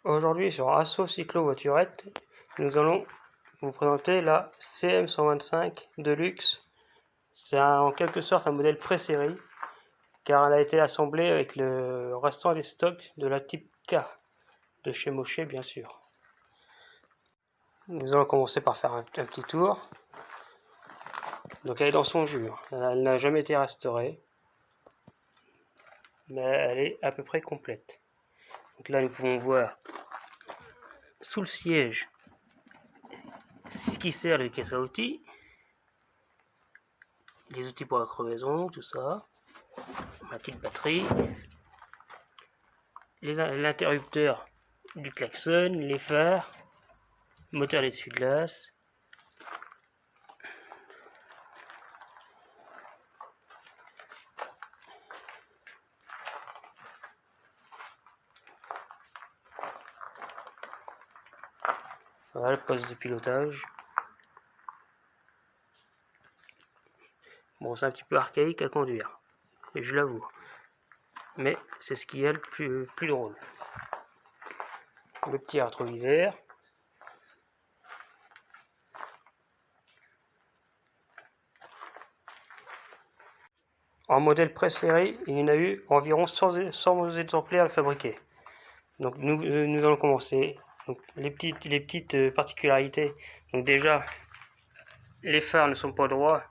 Aujourd'hui sur Asso Cyclo Voiturette, nous allons vous présenter la CM125 Deluxe. C'est en quelque sorte un modèle pré-série car elle a été assemblée avec le restant des stocks de la type K de chez Mosche bien sûr. Nous allons commencer par faire un petit tour. Donc elle est dans son jus, elle n'a jamais été restaurée, mais elle est à peu près complète. Donc là nous pouvons voir sous le siège ce qui sert de caisse à outils, les outils pour la crevaison, tout ça, ma petite batterie, l'interrupteur du klaxon, les phares, moteur d'essuie-glace, voilà le poste de pilotage. Bon, c'est un petit peu archaïque à conduire, je l'avoue, mais c'est ce qui est le plus drôle. Le petit rétroviseur, en modèle pré-série, il y en a eu environ 100 exemplaires fabriqués. Donc nous allons commencer. Donc, les petites particularités. Donc déjà, les phares ne sont pas droits,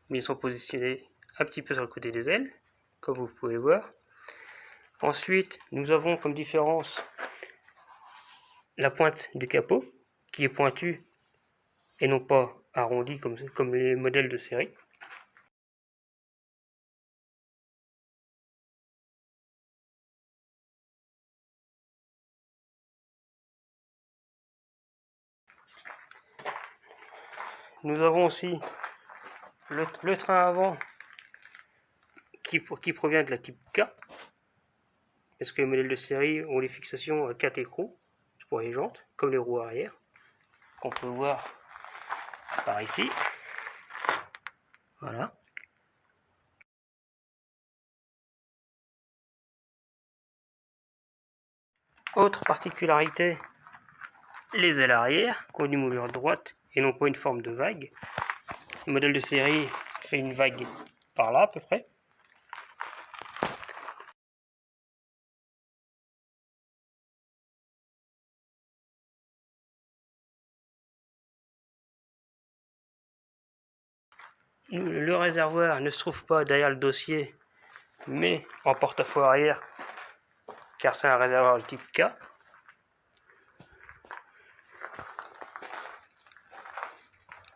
mais ils sont positionnés un petit peu sur le côté des ailes, comme vous pouvez voir. Ensuite, nous avons comme différence la pointe du capot, qui est pointue et non pas arrondie comme les modèles de série. Nous avons aussi le train avant qui provient de la type K, parce que les modèles de série ont les fixations à 4 écrous pour les jantes, comme les roues arrière, qu'on peut voir par ici. Voilà. Autre particularité, les ailes arrière, qui ont une moulure droite et non pas une forme de vague. Le modèle de série fait une vague par là à peu près. Le réservoir ne se trouve pas derrière le dossier, mais en porte-à-faux arrière, car c'est un réservoir de type K.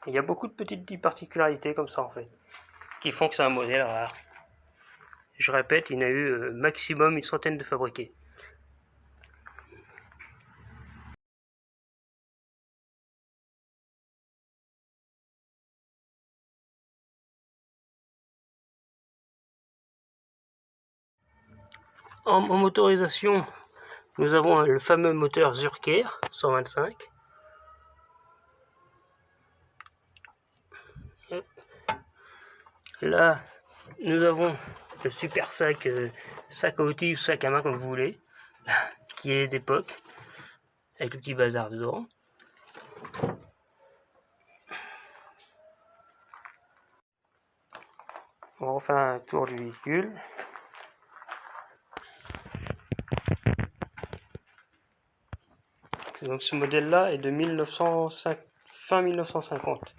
Il y a beaucoup de petites particularités comme ça en fait, qui font que c'est un modèle rare. Je répète, il y en a eu maximum une centaine de fabriqués. En motorisation, nous avons le fameux moteur Zurker 125. Là, nous avons le super sac, sac à outils ou sac à main comme vous voulez, qui est d'époque, avec le petit bazar dedans. On refait un tour du véhicule. Donc ce modèle-là est de fin 1950.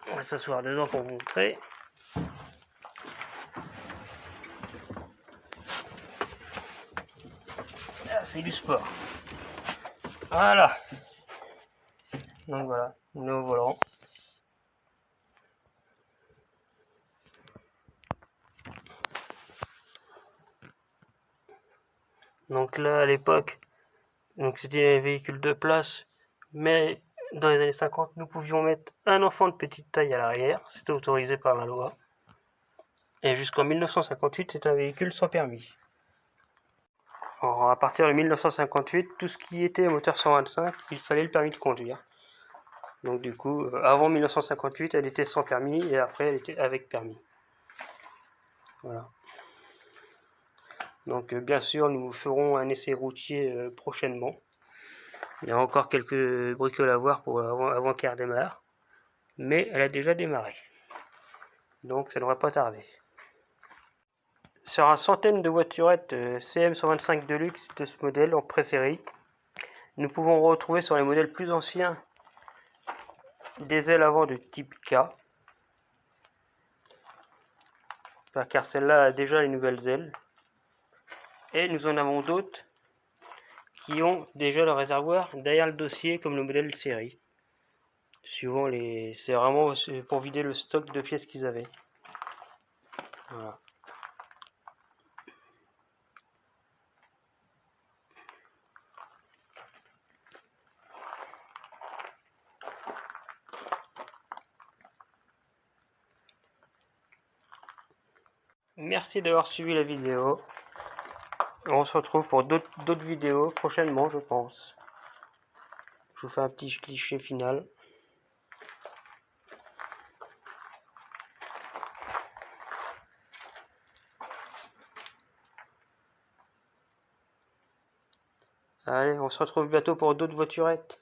On va s'asseoir dedans pour vous montrer. Ah, c'est du sport. Voilà. Donc voilà, nos volants. Donc là, à l'époque, c'était un véhicule de place, mais dans les années 50, nous pouvions mettre un enfant de petite taille à l'arrière, c'était autorisé par la loi. Et jusqu'en 1958, c'est un véhicule sans permis. Alors, à partir de 1958, tout ce qui était moteur 125, il fallait le permis de conduire. Donc du coup, avant 1958, elle était sans permis et après, elle était avec permis. Voilà. Donc bien sûr, nous ferons un essai routier prochainement. Il y a encore quelques bricoles à voir avant qu'elle redémarre. Mais elle a déjà démarré. Donc ça ne devrait pas tarder. Sur une centaine de voiturettes CM125 Deluxe de ce modèle en pré-série, nous pouvons retrouver sur les modèles plus anciens des ailes avant de type K, car celle-là a déjà les nouvelles ailes. Et nous en avons d'autres qui ont déjà le réservoir derrière le dossier comme le modèle série. Suivant les... C'est vraiment pour vider le stock de pièces qu'ils avaient. Voilà. Merci d'avoir suivi la vidéo. On se retrouve pour d'autres vidéos prochainement, je pense. Je vous fais un petit cliché final. Allez, on se retrouve bientôt pour d'autres voiturettes.